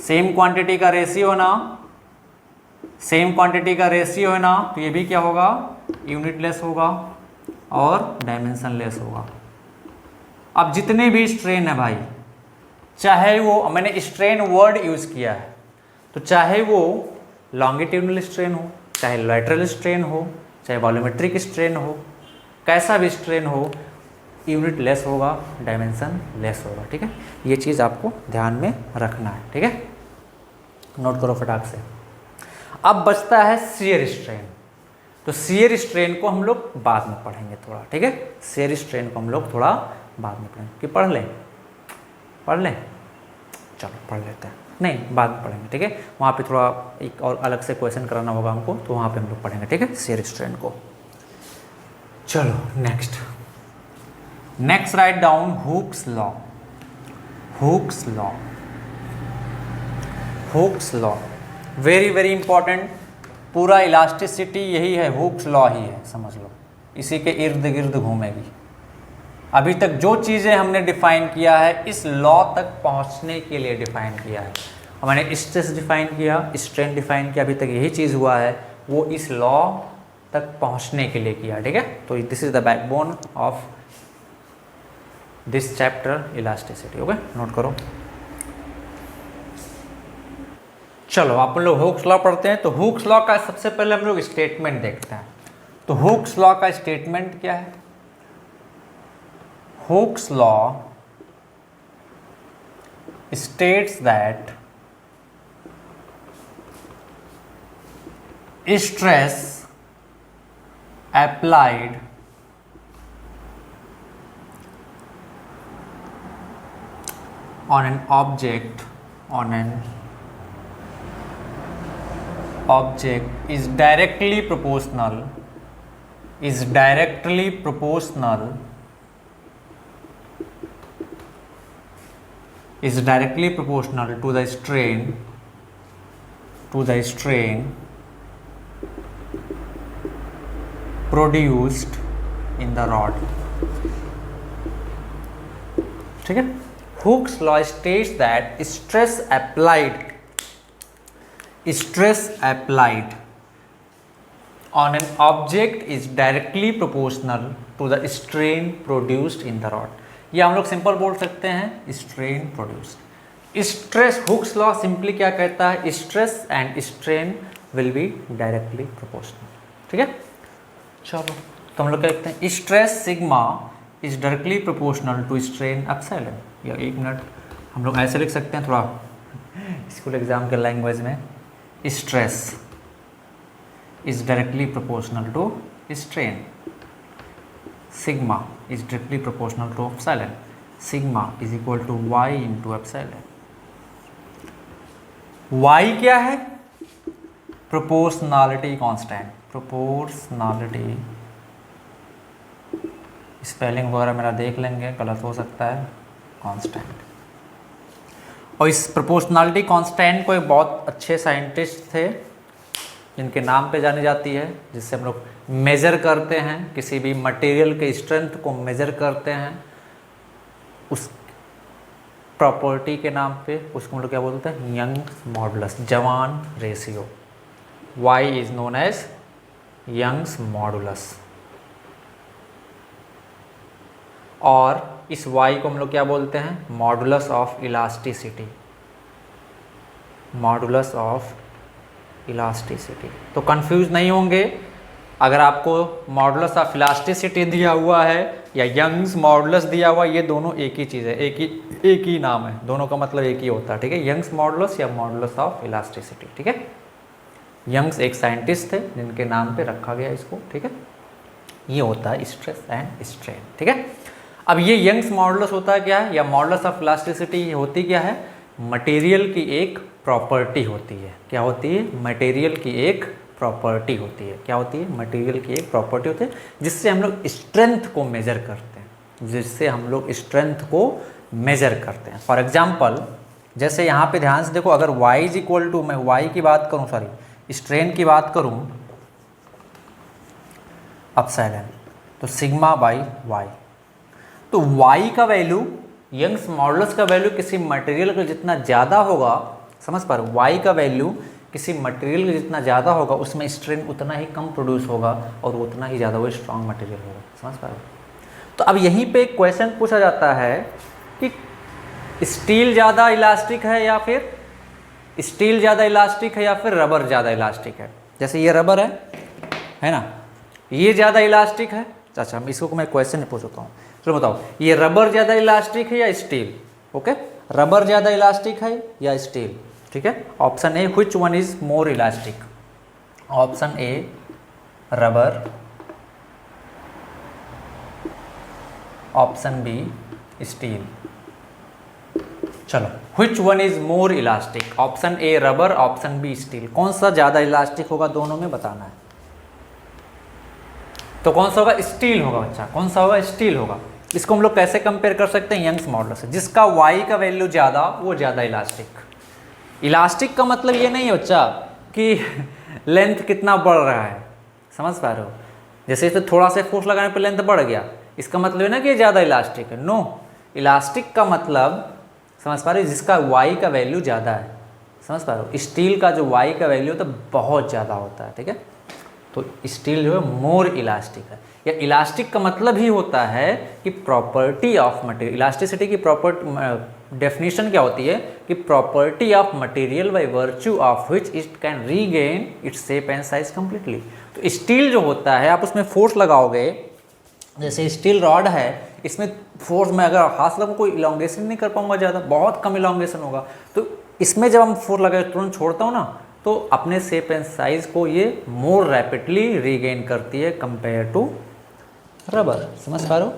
same quantity का रेशियो है ना, सेम क्वांटिटी का रेशियो है ना, तो ये भी क्या होगा? यूनिट लेस होगा और डायमेंशन लेस होगा। अब जितने भी स्ट्रेन है भाई, चाहे वो, मैंने स्ट्रेन वर्ड यूज किया है, तो चाहे वो लॉन्गिट्यूडनल स्ट्रेन हो, चाहे लैटरल स्ट्रेन हो, चाहे वॉल्यूमेट्रिक स्ट्रेन हो, कैसा भी स्ट्रेन हो, यूनिट लेस होगा, डायमेंशन लेस होगा। ठीक है। ये चीज़ आपको ध्यान में रखना है। ठीक है। नोट करो फटाक से। अब बचता है शियर स्ट्रेन। तो शियर स्ट्रेन को हम लोग बाद में पढ़ेंगे थोड़ा। ठीक है। शियर स्ट्रेन को हम लोग थोड़ा बाद में पढ़ेंगे। कि पढ़ लें? पढ़ लें? चलो पढ़ लेते हैं। नहीं, बाद में पढ़ेंगे। ठीक है। वहाँ पे थोड़ा एक और अलग से क्वेश्चन कराना होगा हमको, तो वहाँ पे हम लोग पढ़ेंगे। ठीक है। शियर स्ट्रेन को। चलो next. Next write down Hooke's law. Hooke's law, Hooke's law very very important. पूरा इलास्टिसिटी यही है, हुक्स लॉ ही है, समझ लो। इसी के इर्द गिर्द घूमेगी। अभी तक जो चीज़ें हमने डिफाइन किया है, इस लॉ तक पहुंचने के लिए डिफाइन किया है। मैंने स्ट्रेस डिफाइन किया, स्ट्रेन डिफाइन किया, अभी तक यही चीज़ हुआ है, वो इस लॉ तक पहुंचने के लिए किया। ठीक है। तो this is the backbone of this chapter elasticity. Okay, note करो। चलो आप लोग हुक्स लॉ पढ़ते हैं। तो हुक्स लॉ का सबसे पहले हम लोग स्टेटमेंट देखते हैं। तो हुक्स लॉ का स्टेटमेंट क्या है? Hooke's law states that stress applied on an object is directly proportional is directly proportional to the strain produced in the rod. ठीक है, Hooke's law states that stress applied on an object is directly proportional to the strain produced in the rod। ये हम लोग simple बोल सकते हैं strain produced. Stress, Hooke's law simply क्या कहता है, stress and strain will be directly proportional. ठीक है, चलो तो हम लोग क्या कहते हैं, stress sigma is directly proportional to strain epsilon. या एक मिनट, हम लोग ऐसे लिख सकते हैं थोड़ा स्कूल एग्जाम के लैंग्वेज में, stress is directly proportional to strain, sigma is directly proportional to epsilon, sigma is equal to y into epsilon। y क्या है, प्रोपोर्शनलिटी कांस्टेंट, प्रोपोर्शनलिटी स्पेलिंग वगैरह मेरा देख लेंगे, गलत हो सकता है, कांस्टेंट। और इस प्रोपोर्शनलिटी कांस्टेंट को एक बहुत अच्छे साइंटिस्ट थे जिनके नाम पे जानी जाती है, जिससे हम लोग मेज़र करते हैं, किसी भी मटेरियल के स्ट्रेंथ को मेज़र करते हैं उस प्रॉपर्टी के नाम पे, उसको हम लोग क्या बोलते हैं, यंग्स मॉडुलस, जवान ratio. y is known as Young's modulus. और इस y को हम लोग क्या बोलते हैं, modulus of elasticity, modulus of elasticity. तो कंफ्यूज नहीं होंगे, अगर आपको मॉडुलस ऑफ इलास्टिसिटी दिया हुआ है या यंग्स मॉडुलस दिया हुआ है, ये दोनों एक ही चीज़ है, एक ही नाम है, दोनों का मतलब एक ही होता है। ठीक है, यंग्स मॉडुलस या मॉडुलस ऑफ इलास्टिसिटी। ठीक है, यंग्स एक साइंटिस्ट थे जिनके नाम पे रखा गया इसको। ठीक है, ये होता है स्ट्रेस एंड स्ट्रेन। ठीक है, अब ये यंग्स मॉडुलस होता है क्या है, या मॉडुलस ऑफ इलास्टिसिटी होती क्या है, मटेरियल की एक प्रॉपर्टी होती है। क्या होती है, मटेरियल की एक प्रॉपर्टी होती है। क्या होती है, मटेरियल की एक प्रॉपर्टी होती है जिससे हम लोग स्ट्रेंथ को मेज़र करते हैं, जिससे हम लोग स्ट्रेंथ को मेज़र करते हैं। फॉर एग्जांपल, जैसे यहाँ पे ध्यान से देखो, अगर y इज इक्वल टू, मैं y की बात करूँ, सॉरी स्ट्रेन की बात करूँ, एप्सिलॉन, तो सिग्मा बाई y, तो y का वैल्यू, यंग्स मॉडुलस का वैल्यू किसी मटेरियल का जितना ज़्यादा होगा, समझ पा रहे हो, y का वैल्यू किसी मटेरियल का जितना ज़्यादा होगा उसमें स्ट्रेन उतना ही कम प्रोड्यूस होगा और उतना ही ज़्यादा वो स्ट्रॉन्ग मटेरियल होगा। समझ पा रहे हो। तो अब यहीं पे एक क्वेश्चन पूछा जाता है कि स्टील ज़्यादा इलास्टिक है या फिर रबर ज़्यादा इलास्टिक है। जैसे ये रबर है ना, ये ज़्यादा इलास्टिक है। अच्छा, हम इसको मैं क्वेश्चन पूछता हूँ, चलो बताओ, ये रबर ज़्यादा इलास्टिक है या स्टील। ओके, रबर ज़्यादा इलास्टिक है या स्टील। ठीक है, option A, which one is more elastic, option A rubber, option B steel. चलो, which one is more elastic, option A rubber, option B steel, कौन सा ज़्यादा इलास्टिक होगा दोनों में बताना है। तो कौन सा होगा, स्टील होगा बच्चा, कौन सा होगा, स्टील होगा। इसको हम लोग कैसे कंपेयर कर सकते हैं, यंग्स मॉडुलस से, जिसका y का वैल्यू ज़्यादा वो ज़्यादा इलास्टिक। इलास्टिक का मतलब ये नहीं है बच्चा कि लेंथ कितना बढ़ रहा है, समझ पा रहे हो, जैसे इसे थोड़ा सा फोर्स लगाने पर लेंथ बढ़ गया, इसका मतलब है ना कि ये ज़्यादा इलास्टिक है। नो, इलास्टिक का मतलब, समझ पा रहे हो, जिसका y का वैल्यू ज़्यादा है। समझ पा रहे हो, स्टील का जो y का वैल्यू होता है बहुत ज़्यादा होता है। ठीक है, तो स्टील जो है मोर इलास्टिक है। या इलास्टिक का मतलब ही होता है कि प्रॉपर्टी ऑफ मटेरियल, इलास्टिसिटी की प्रॉपर्टी डेफिनेशन क्या होती है कि property of material by virtue of which it can regain its shape and size completely. तो स्टील जो होता है, आप उसमें फोर्स लगाओगे, जैसे स्टील रॉड है, इसमें फोर्स में अगर हाथ लगा कोई इलांगेशन नहीं कर पाऊंगा, ज़्यादा बहुत कम इलांगेशन होगा। तो इसमें जब हम फोर्स लगा तुरंत छोड़ता हूँ ना, तो अपने शेप एंड साइज को ये मोर रैपिडली रीगेन करती है कंपेयर टू रबर। समझ पा रहे हो,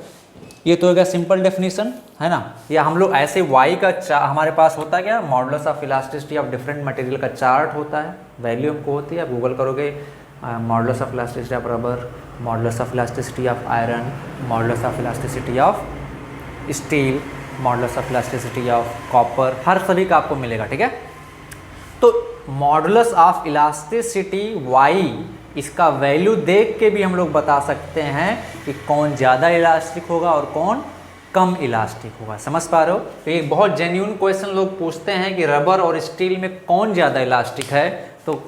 ये तो होगा सिंपल डेफिनेशन, है ना। या हम लोग ऐसे y का हमारे पास होता है क्या, modulus of elasticity of different material का चार्ट होता है, वैल्यू हमको होती है, आप गूगल करोगे modulus of elasticity of rubber, modulus of elasticity of iron, modulus of elasticity of steel, modulus of elasticity of copper, हर सभी का आपको मिलेगा, ठीक है। तो मॉडुलस ऑफ इलास्टिसिटी वाई, इसका वैल्यू देख के भी हम लोग बता सकते हैं कि कौन ज़्यादा इलास्टिक होगा और कौन कम इलास्टिक होगा। समझ पा रहे हो? तो ये बहुत जेन्युइन क्वेश्चन लोग पूछते हैं कि रबर और स्टील में कौन ज़्यादा इलास्टिक है। तो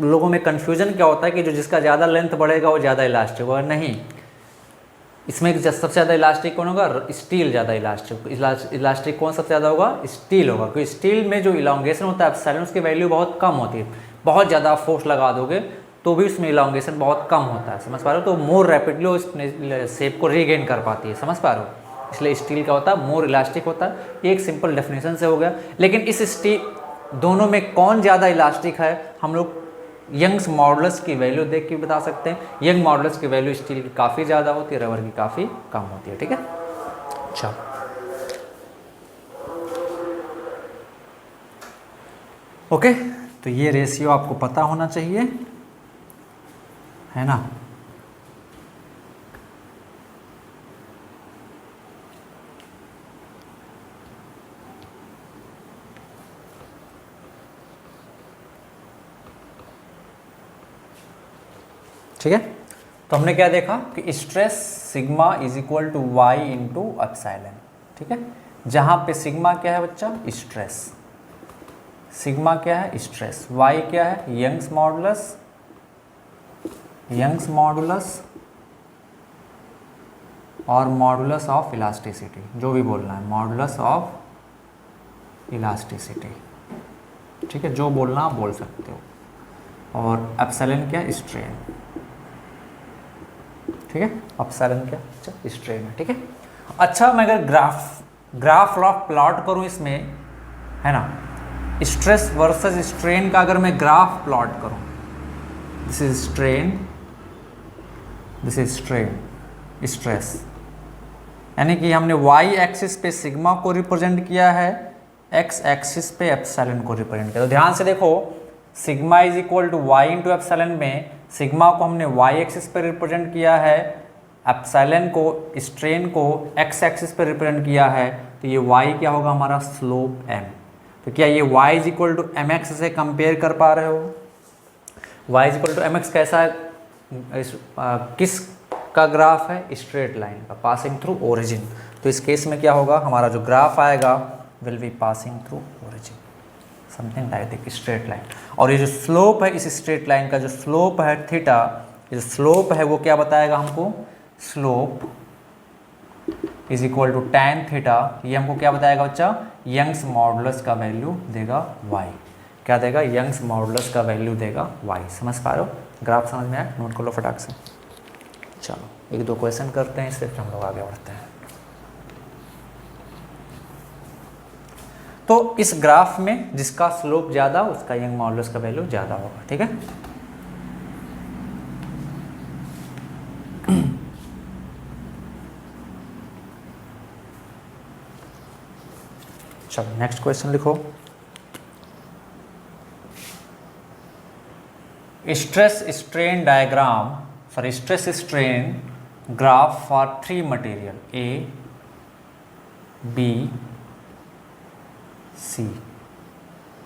लोगों में कन्फ्यूजन क्या होता है कि जो जिसका ज़्यादा लेंथ बढ़ेगा वो ज़्यादा इलास्टिक होगा। नहीं, इसमें सबसे ज़्यादा इलास्टिक कौन होगा? स्टील ज़्यादा इलास्टिक। इलास्टिक कौन सबसे ज़्यादा होगा? स्टील होगा, क्योंकि स्टील में जो इलांगेशन होता है एप्सिलॉन, उसकी वैल्यू बहुत कम होती है। बहुत ज़्यादा फोर्स लगा दोगे तो भी उसमें इलांगेशन बहुत कम होता है। समझ पा रहे हो? तो मोर रैपिडली उस शेप को रीगेन कर पाती है। समझ पा रहे हो? इसलिए स्टील का होता है मोर इलास्टिक होता है। एक सिंपल डेफिनेशन से हो गया। लेकिन इस स्टील दोनों में कौन ज़्यादा इलास्टिक है हम लोग यंग्स मॉडुलस की वैल्यू देख के बता सकते हैं। यंग मॉडुलस की वैल्यू स्टील की काफ़ी ज़्यादा होती है, रबर की काफ़ी कम होती है, ठीक है। अच्छा, ओके, तो ये रेशियो आपको पता होना चाहिए, है ना। ठीक है, तो हमने क्या देखा कि stress sigma is equal to Y into epsilon. ठीक है, जहां पे सिग्मा क्या है बच्चा? स्ट्रेस। सिग्मा क्या है? स्ट्रेस। वाई क्या है? Young's modulus. यंग्स मॉडुलस और मॉडुलस ऑफ इलास्टिसिटी, जो भी बोलना है, मॉडुलस ऑफ इलास्टिसिटी। ठीक है, जो बोलना आप बोल सकते हो। और एप्सिलॉन क्या? स्ट्रेन। ठीक है, एप्सिलॉन क्या? अच्छा, स्ट्रेन है। ठीक है, अच्छा, मैं अगर ग्राफ प्लॉट करूं इसमें, है ना, स्ट्रेस वर्सेस स्ट्रेन का अगर मैं ग्राफ प्लॉट करूं, this is strain, this is strain, stress, यानी कि हमने वाई एक्सिस पे सिग्मा को रिप्रेजेंट किया है, एक्स एक्सिस पे एप्सिलॉन को रिप्रेजेंट किया। तो ध्यान से देखो, sigma is equal to Y into epsilon में सिग्मा को हमने वाई एक्सिस पे रिप्रेजेंट किया है, एप्सिलॉन को, स्ट्रेन को एक्स एक्सिस पे रिप्रेजेंट किया है। तो ये वाई क्या होगा हमारा? Slope M. तो क्या ये Y is equal to M X से कंपेयर कर पा रहे हो? Y is equal to M X कैसा है? किस का ग्राफ है? स्ट्रेट लाइन का, पासिंग थ्रू ओरिजिन। तो इस केस में क्या होगा? हमारा जो ग्राफ आएगा will be passing through origin, something like that, straight line. और ये जो स्लोप है इस स्ट्रेट लाइन का, जो स्लोप है थीटा, ये जो स्लोप है वो क्या बताएगा हमको? Slope is equal to tan theta. ये हमको क्या बताएगा बच्चा? यंग्स मॉडुलस का वैल्यू देगा y। क्या देगा? यंग्स मॉडुलस का वैल्यू देगा y। समझ पा रहे हो? ग्राफ समझ में आया? नोट कर लो फटाक से। चलो एक दो क्वेश्चन करते हैं, इससे फिर हम लोग आगे बढ़ते हैं। तो इस ग्राफ में जिसका स्लोप ज़्यादा उसका यंग मॉडुलस का वैल्यू ज़्यादा होगा। ठीक है, चलो नेक्स्ट क्वेश्चन लिखो। Stress strain diagram, sorry stress strain graph for 3 material A, B, C।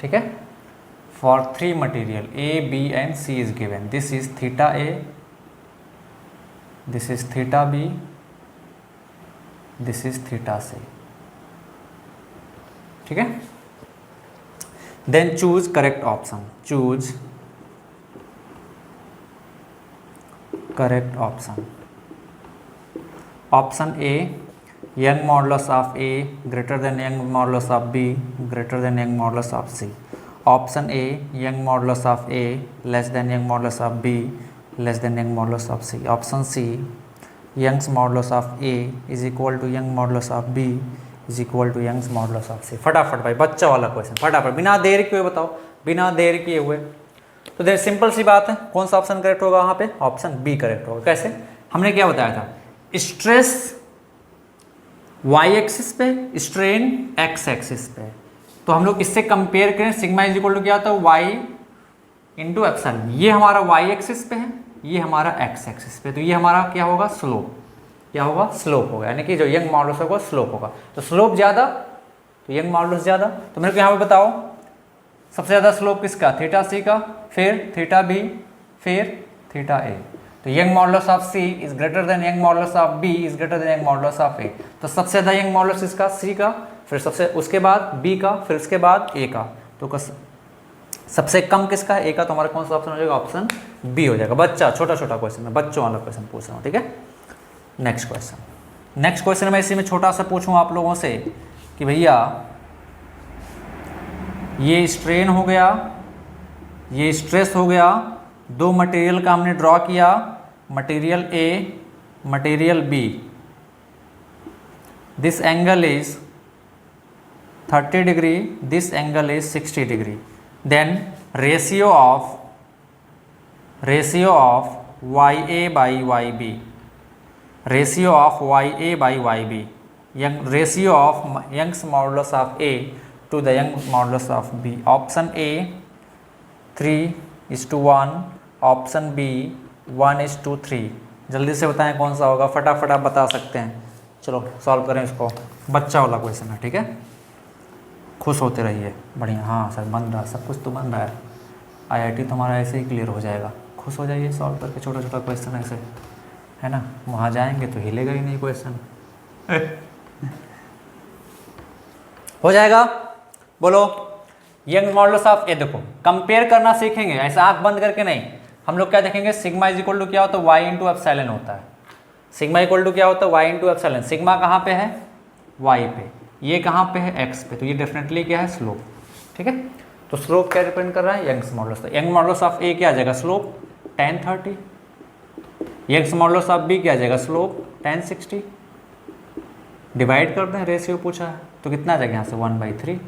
ठीक है, for 3 material A, B and C is given. This is theta A, this is theta B, this is theta C। ठीक है, then choose correct option. Choose correct option. Option A, Young modulus of A greater than Young modulus of B greater than Young modulus of C. Option A, Young modulus of A less than Young modulus of B less than Young modulus of C. Option C, Young's modulus of A is equal to Young modulus of B is equal to Young's modulus of C. फटाफट भाई, बच्चा वाला question फटाफट, बिना देर किए बताओ, बिना देर किए हुए। तो देख सिंपल सी बात है, कौन सा ऑप्शन करेक्ट होगा वहाँ पे? ऑप्शन बी करेक्ट होगा। कैसे? हमने क्या बताया था? स्ट्रेस वाई एक्सिस पे, स्ट्रेन एक्स एक्सिस पे। तो हम लोग इससे कंपेयर करें, सिग्मा इज इक्वल टू क्या होता है? Y into epsilon. ये हमारा वाई एक्सिस पे है, ये हमारा एक्स एक्सिस पे। तो ये हमारा क्या होगा? स्लोप। क्या होगा, स्लोप होगा, यानी कि जो यंग मॉडुलस होगा स्लोप होगा। तो स्लोप ज़्यादा तो यंग मॉडुलस ज़्यादा। तो मेरे को यहाँ पे बताओ सबसे ज़्यादा स्लोप किसका, थीटा सी का, फिर थीटा बी, फिर थीटा ए। तो young modulus of C is greater than Young modulus of B is greater than Young modulus of A. तो सबसे ज़्यादा यंग मॉडुलस इसका सी का, फिर सबसे उसके बाद बी का, फिर उसके बाद ए का। तो सबसे कम किसका है, ए का। तो हमारा कौन सा ऑप्शन हो जाएगा, ऑप्शन बी हो जाएगा। बच्चा छोटा छोटा क्वेश्चन है, बच्चों वाला क्वेश्चन पूछ रहा हूँ, ठीक है। नेक्स्ट क्वेश्चन मैं इसी में छोटा सा पूछूं आप लोगों से कि भैया ये स्ट्रेन हो गया, ये स्ट्रेस हो गया, दो मटेरियल का हमने ड्रॉ किया, material A, material B. This angle is 30 degree, this angle is 60 degree. Then ratio of Y A by Y B, ratio of Y A by Y B, young ratio of Young's modulus of A to the young modulus of B. Option A 3:1, option B 1:3। जल्दी से बताएं कौन सा होगा, फटाफट आप बता सकते हैं। चलो सॉल्व करें इसको, बच्चा वाला क्वेश्चन है, ठीक है। खुश होते रहिए, बढ़िया। हाँ सर बन रहा है, सब कुछ तो बन रहा है। आईआईटी तुम्हारा ऐसे ही क्लियर हो जाएगा, खुश हो जाइए सॉल्व करके छोटा छोटा क्वेश्चन ऐसे, है ना। वहाँ जाएंगे तो हिलेगा ही नहीं क्वेश्चन। हो जाएगा, बोलो। यंग मॉडुलस ऑफ ए, देखो कंपेयर करना सीखेंगे, ऐसा आंख बंद करके नहीं। हम लोग क्या देखेंगे, सिग्मा इज इक्वल टू क्या होता है, वाई इंटू एप्सिलॉन होता है। सिग्मा इक्वल टू क्या होता है, वाई इंटू एप्सिलॉन। सिग्मा कहाँ पे है, वाई पे, ये कहाँ पे है, एक्स पे। तो ये डेफिनेटली क्या है, स्लोप, ठीक है। तो स्लोप क्या डिपेंड कर रहा है, यंग्स मॉडुलस। तो यंग मॉडुलस ऑफ ए क्या आ जाएगा, slope tan 30। Young's modulus of B क्या आ जाएगा, स्लोप tan 60। डिवाइड कर दें, रेशियो पूछा है तो कितना आ जाएगा यहाँ से 1/3।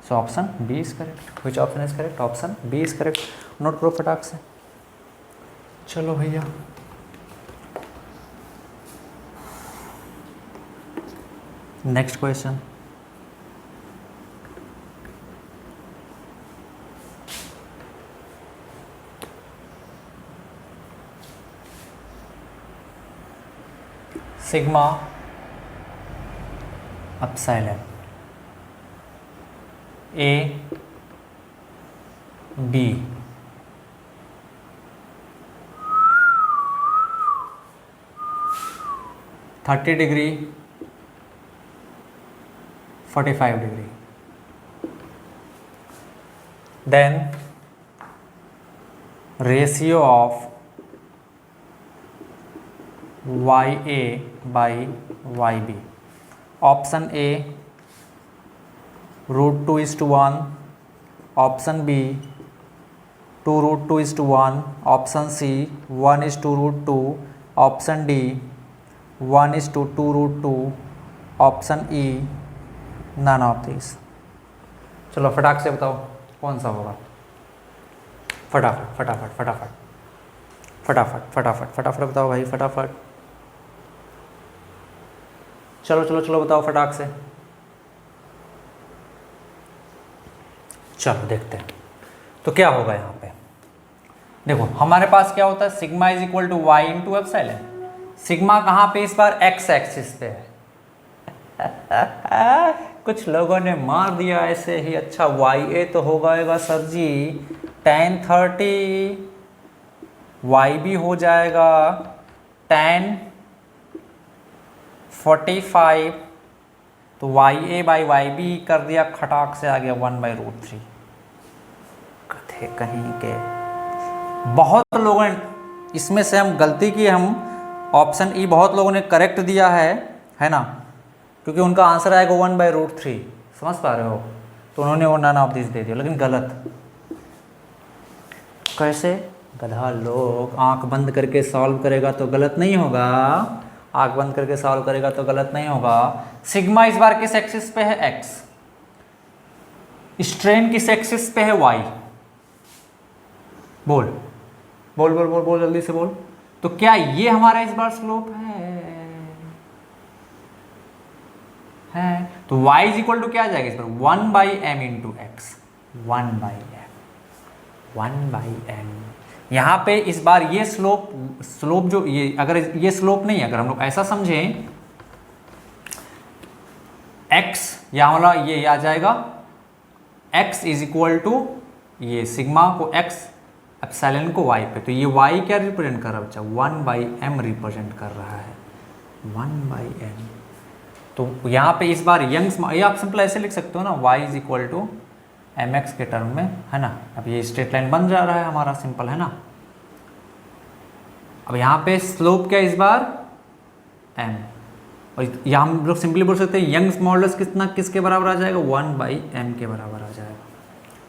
So option B is correct. Which option is correct, option B is correct. Note करो फटाक से। चलो भैया next question. Sigma epsilon A B (30 degree 45 degree. Then ratio of Y A by Y B. Option A √2:1, option B 2√2:1, option C 1:√2, option D 1:2√2, option E none of this. चलो फटाक से बताओ कौन सा होगा, फटाफट फटाफट फटाफट फटाफट फटाफट फटाफट बताओ भाई, फटाफट। चलो चलो चलो बताओ फटाक से। चलो देखते हैं तो क्या होगा यहाँ पे। देखो हमारे पास क्या होता है, sigma is equal to Y into epsilon. Sigma कहाँ पे, इस बार एक्स एक्सिस पे है। कुछ लोगों ने मार दिया ऐसे ही। अच्छा वाई ए तो होगा sir ji tan 30, Y B हो जाएगा tan 45। तो Y A by Y B कर दिया, खटाक से आ गया 1/√3। कथे कहीं के। बहुत लोगों ने इसमें से हम गलती की, हम ऑप्शन ई बहुत लोगों ने करेक्ट दिया है ना, क्योंकि उनका आंसर आएगा 1/√3। समझ पा रहे हो, तो उन्होंने वो नन ऑफ दिस दे दिया, लेकिन गलत। कैसे, गधा लोग। आंख बंद करके सॉल्व करेगा तो गलत नहीं होगा, आंख बंद करके सॉल्व करेगा तो गलत नहीं होगा। सिग्मा इस बार किस एक्सिस पे है, एक्स। स्ट्रेन किस एक्सिस पे है, वाई। बोल बोल बोल बोल बोल जल्दी से बोल। तो क्या ये हमारा इस बार स्लोप है? तो y इज इक्वल टू क्या आ जाएगा इस पर, 1/m इंटू एक्स। 1/m यहाँ पे इस बार ये स्लोप जो ये, अगर ये स्लोप नहीं है, अगर हम लोग ऐसा समझें x, यहाँ वाला ये आ जाएगा x इज इक्वल टू ये सिग्मा को x एप्सिलॉन को y पे, तो ये y क्या रिप्रेजेंट कर रहा है बच्चा, 1/m रिप्रेजेंट कर रहा है, 1/m। तो यहाँ पे इस बार यंग्स, ये आप सिंपल ऐसे लिख सकते हो ना, y is equal to mx के टर्म में, है ना। अब ये स्ट्रेट लाइन बन जा रहा है हमारा, सिंपल है ना। अब यहाँ पे स्लोप क्या इस बार m, और यहाँ हम लोग सिंपली बोल सकते हैं यंग्स मॉडुलस कितना, किसके बराबर आ जाएगा, 1/m के बराबर आ जाएगा।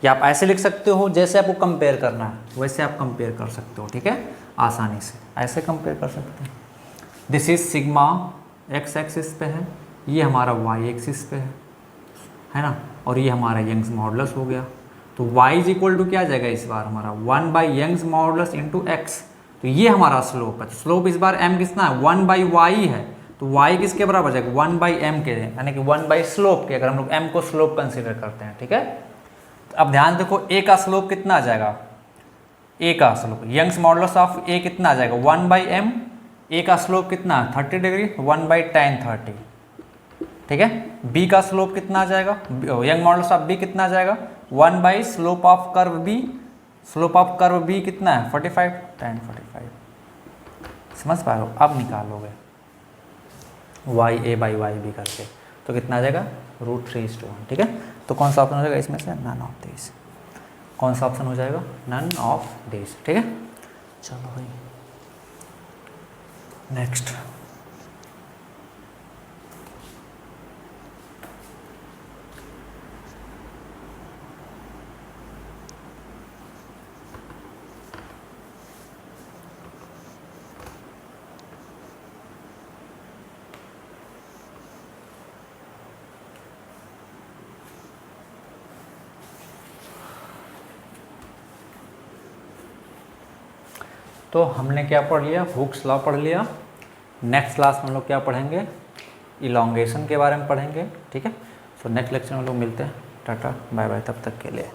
या आप ऐसे लिख सकते हो, जैसे आपको कंपेयर करना है वैसे आप कंपेयर कर सकते हो, ठीक है, आसानी से ऐसे कंपेयर कर सकते हैं। This is sigma x axis पे है, ये हमारा y एक्सिस पे है ना, और ये हमारा यंग्स मॉडुलस हो गया। तो y इज इक्वल टू क्या आ जाएगा इस बार हमारा 1/यंग्स मॉडुलस इंटू x, तो ये हमारा स्लोप है। तो स्लोप इस बार m कितना है, 1/y है, तो y किसके बराबर जाएगा, 1/m के, यानी कि 1/ स्लोप के, अगर हम लोग m को स्लोप कंसीडर करते हैं, ठीक है। तो अब ध्यान देखो a का स्लोप कितना आ जाएगा, a का slope Young's modulus of a कितना आ जाएगा 1/m, a का स्लोप कितना 30 डिग्री, 1/tan 30, ठीक है। b का स्लोप कितना आ जाएगा, यंग मॉडुलस ऑफ b कितना आ जाएगा 1/ slope of curve b, slope of curve b कितना है 45, tan 45। समझ पा रहे हो, अब निकालोगे ya/y/b करके, तो कितना आ जाएगा √3:1, ठीक है। तो कौन सा ऑप्शन हो जाएगा इसमें से, नन ऑफ दिस, कौन सा ऑप्शन हो जाएगा, नन ऑफ दिस, ठीक है। चलो भाई नेक्स्ट। तो हमने क्या पढ़ लिया, हुक्स लॉ पढ़ लिया। नेक्स्ट क्लास में हम लोग क्या पढ़ेंगे, इलॉन्गेशन के बारे में पढ़ेंगे, ठीक है। सो नेक्स्ट लेक्चर में हम लोग मिलते हैं, टाटा बाय बाय, तब तक के लिए।